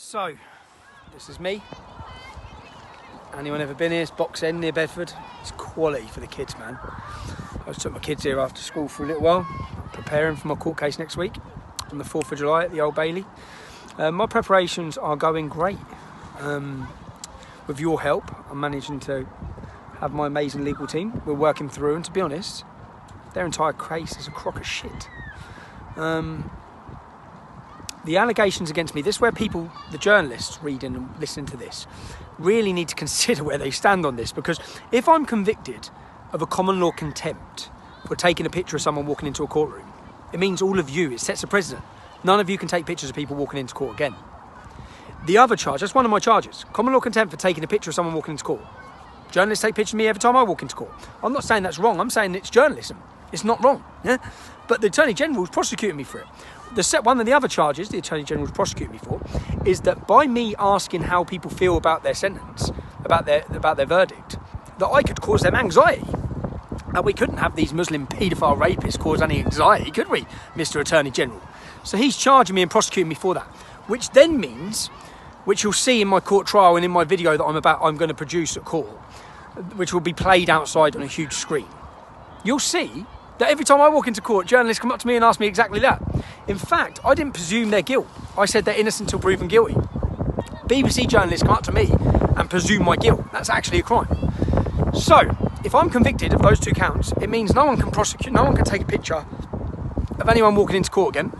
So, this is me. Anyone ever been here? It's Box End near Bedford. It's quality for the kids, man. I just took my kids here after school for a little while, preparing for my court case next week on the 4th of July at the Old Bailey. My preparations are going great. With your help, I'm managing to have my amazing legal team. We're working through, and to be honest, their entire case is a crock of shit. The allegations against me, this is where people, the journalists reading and listening to this, really need to consider where they stand on this, because if I'm convicted of a common law contempt for taking a picture of someone walking into a courtroom, it means all of you, it sets a precedent. None of you can take pictures of people walking into court again. The other charge, that's one of my charges, common law contempt for taking a picture of someone walking into court. Journalists take pictures of me every time I walk into court. I'm not saying that's wrong, I'm saying it's journalism. It's not wrong, yeah? But the Attorney General's prosecuting me for it. One of the other charges the Attorney General's prosecuting me for is that by me asking how people feel about their sentence, about their verdict, that I could cause them anxiety. And we couldn't have these Muslim paedophile rapists cause any anxiety, could we, Mr. Attorney General? So he's charging me and prosecuting me for that, which then means, which you'll see in my court trial and in my video that I'm going to produce at court, which will be played outside on a huge screen. You'll see that every time I walk into court, journalists come up to me and ask me exactly that. In fact, I didn't presume their guilt. I said they're innocent until proven guilty. BBC journalists come up to me and presume my guilt. That's actually a crime. So, if I'm convicted of those two counts, it means no one can prosecute, no one can take a picture of anyone walking into court again,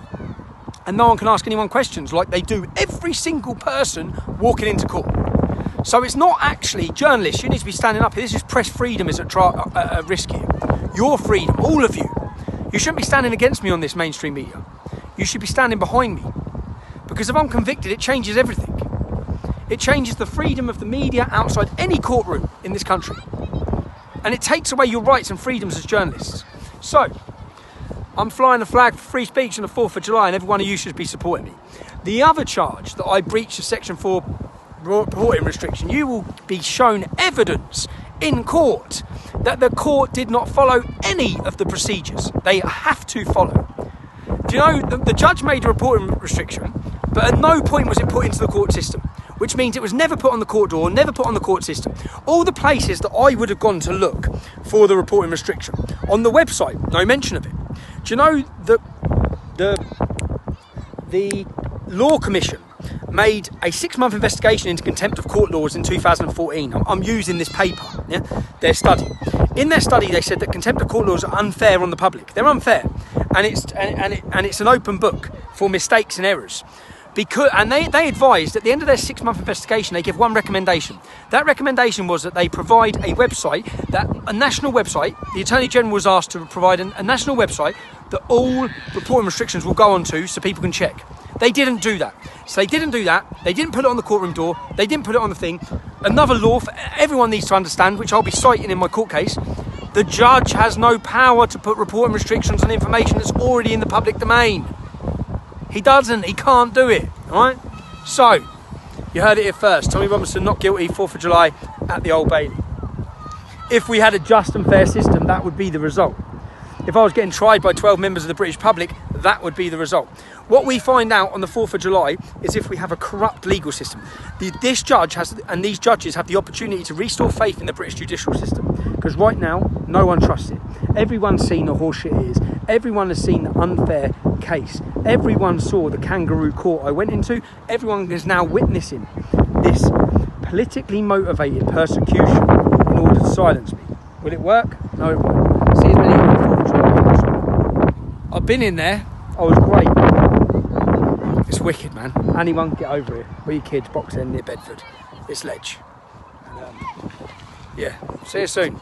and no one can ask anyone questions like they do every single person walking into court. So it's not actually journalists. You need to be standing up here. This is press freedom is at risk here. Your freedom, all of you. You shouldn't be standing against me on this mainstream media. You should be standing behind me. Because if I'm convicted, it changes everything. It changes the freedom of the media outside any courtroom in this country. And it takes away your rights and freedoms as journalists. So, I'm flying the flag for free speech on the 4th of July, and every one of you should be supporting me. The other charge, that I breached the Section 4 reporting restriction, you will be shown evidence in court that the court did not follow any of the procedures they have to follow. Do you know, the judge made a reporting restriction, but at no point was it put into the court system, which means it was never put on the court door, never put on the court system. All the places that I would have gone to look for the reporting restriction, on the website, no mention of it. Do you know that the Law Commission made a 6-month investigation into contempt of court laws in 2014. I'm using this paper, yeah? Their study. In their study, they said that contempt of court laws are unfair on the public. They're unfair, and it's an open book for mistakes and errors. And they advised at the end of their 6-month investigation, they give one recommendation. That recommendation was that they provide a website, a national website. The Attorney General was asked to provide a national website that all reporting restrictions will go onto so people can check. They didn't do that. So they didn't do that. They didn't put it on the courtroom door. They didn't put it on the thing. Another law for everyone needs to understand, which I'll be citing in my court case, the judge has no power to put reporting restrictions on information that's already in the public domain. He doesn't. He can't do it. All right? So, you heard it here first. Tommy Robinson not guilty, 4th of July at the Old Bailey. If we had a just and fair system, that would be the result. If I was getting tried by 12 members of the British public, that would be the result. What we find out on the 4th of July is if we have a corrupt legal system. This judge and these judges have the opportunity to restore faith in the British judicial system. Because right now, no one trusts it. Everyone's seen the horseshit it is. Everyone has seen the unfair case. Everyone saw the kangaroo court I went into. Everyone is now witnessing this politically motivated persecution in order to silence me. Will it work? No, it won't. See as many on the 4th of July as possible. I've been in there. I was great. It's wicked, man. Anyone get over here. With your kids, Box End near Bedford. It's ledge. Yeah. See you soon.